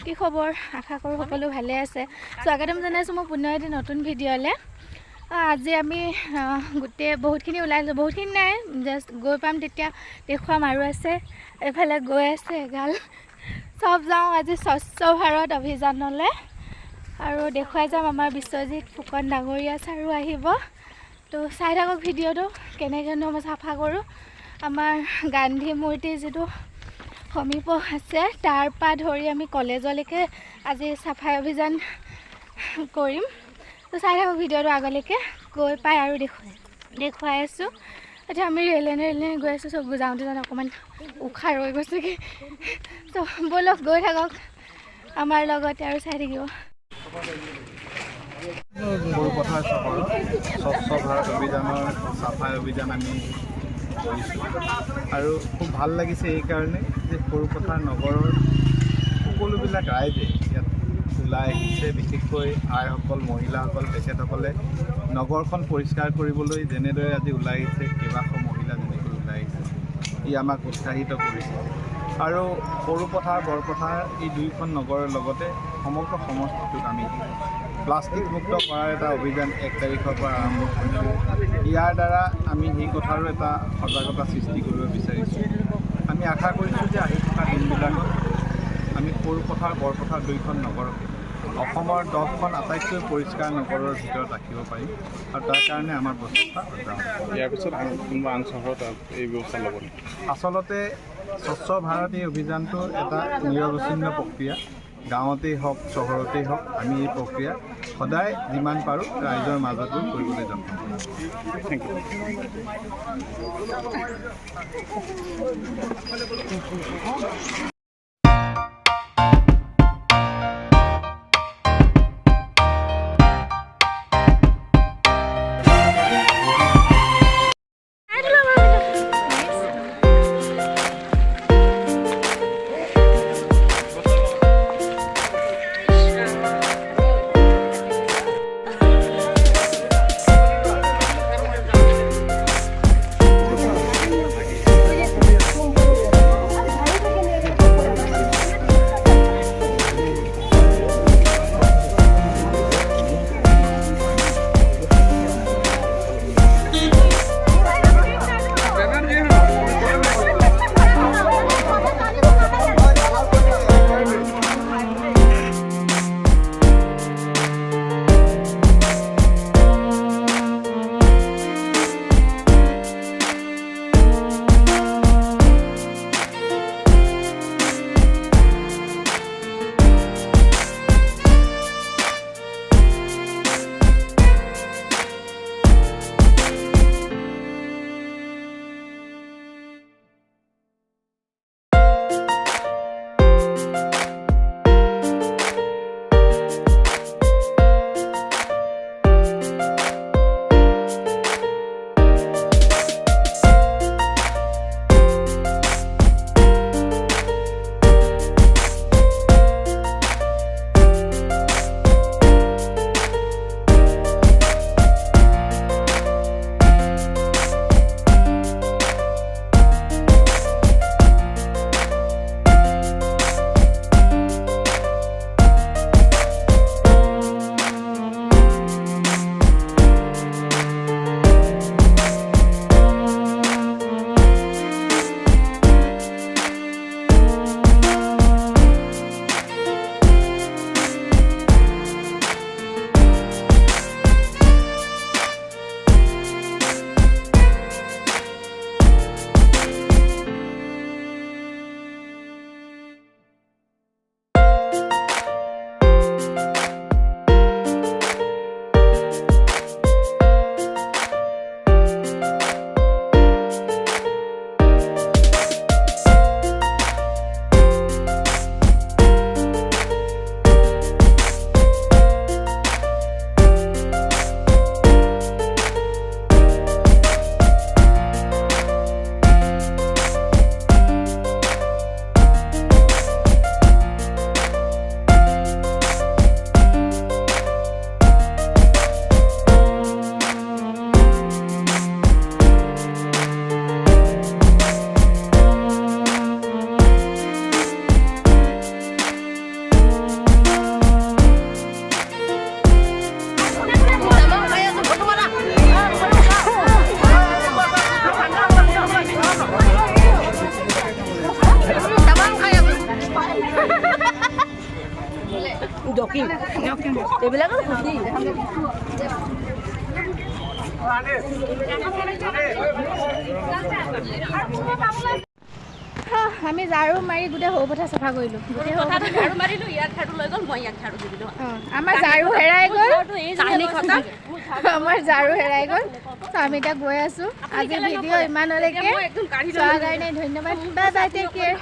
কি খবৰ আশা কৰোঁ সকলো ভালে আছে স্বাগতম জনাইছোঁ মই পুনৰ এটি নতুন ভিডিঅ'লৈ আজি আমি গোটেই বহুতখিনি ওলাইছোঁ বহুতখিনি নাই জাষ্ট গৈ পাম তেতিয়া দেখুৱাম আৰু আছে এফালে গৈ আছে এগাল সব যাওঁ আজি স্বচ্ছ ভাৰত অভিযানলৈ আৰু দেখুৱাই যাম আমাৰ বিশ্বজিৎ ফুকন ডাঙৰীয়া ছাৰো আহিব তো চাই থাকক ভিডিঅ'টো কেনেকৈনো মই চাফা কৰোঁ আমাৰ গান্ধী মূৰ্তি যিটো সমীপ আছে তাৰ পৰা ধৰি আমি কলেজলৈকে আজি চাফাই অভিযান কৰিম তো চাই থাকক ভিডিঅ'টো আগলৈকে গৈ পাই আৰু দেখুৱাই আছোঁ এতিয়া আমি ৰেলেনে গৈ আছোঁ চব যাওঁতে যাওঁতে অকণমান উশাহ ৰৈ গৈছেগৈ তো ব'লক গৈ থাকক আমাৰ লগতে আৰু চাই থাকিব বৰপথাৰ চহৰত স্বচ্ছ ভাৰত অভিযানৰ চাফাই অভিযান আমি কৰিছোঁ আৰু খুব ভাল লাগিছে এইকাৰণে যে বৰপথাৰ নগৰৰ সকলোবিলাক ৰাইজে ইয়াত ওলাই আহিছে বিশেষকৈ আইসকল মহিলাসকল তেখেতসকলে নগৰখন পৰিষ্কাৰ কৰিবলৈ যেনেদৰে আজি ওলাই আহিছে কেইবাশ মহিলা যেনেকৈ ওলাই আহিছে ই আমাক উৎসাহিত কৰিছে আৰু সৰুপথাৰ বৰপথাৰ এই দুয়োখন নগৰৰ লগতে সমগ্ৰ সমষ্টিটোক আমি প্লাষ্টিক মুক্ত কৰাৰ এটা অভিযান 1 তাৰিখৰ পৰা আৰম্ভ কৰিছোঁ ইয়াৰ দ্বাৰা আমি সেই কথাৰো এটা সজাগতা সৃষ্টি কৰিব বিচাৰিছোঁ আমি আশা কৰিছোঁ যে আহি থকা দিনবিলাকত আমি সৰুপথাৰ বৰপথাৰ দুয়োখন নগৰকে অসমৰ 10খন আটাইতকৈ পৰিষ্কাৰ নগৰৰ ভিতৰত ৰাখিব পাৰিম আৰু তাৰ কাৰণে আমাৰ প্ৰচেষ্টা ইয়াৰ পিছত কোনোবা আন চহৰত এই ব্যৱস্থা ল'ব আচলতে স্বচ্ছ ভাৰত এই অভিযানটো এটা নিৰৱচ্ছিন্ন প্ৰক্ৰিয়া গাঁৱতেই হওক চহৰতেই হওক আমি এই প্ৰক্ৰিয়া সদায় যিমান পাৰোঁ ৰাইজৰ মাজতো কৰিবলৈ যত্ন কৰিম থেংক ইউ জকিং এইবিলাকৰ খুশি আমি ঝাৰু মাৰি গোটেই সৌ পথাৰ চাফা কৰিলোঁ গোটেই ঝাৰু মাৰিলোঁ ইয়াত ঝাৰু লৈ গ'ল মই ইয়াত ঝাৰু দি দিলোঁ আমাৰ ঝাৰু হেৰাই গ'ল আমাৰ ঝাৰু হেৰাই গ'ল আমি এতিয়া গৈ আছোঁ আজি ভিডিঅ' ইমানলৈকে চোৱাৰ কাৰণে ধন্যবাদ বাই বাই টেক কেয়াৰ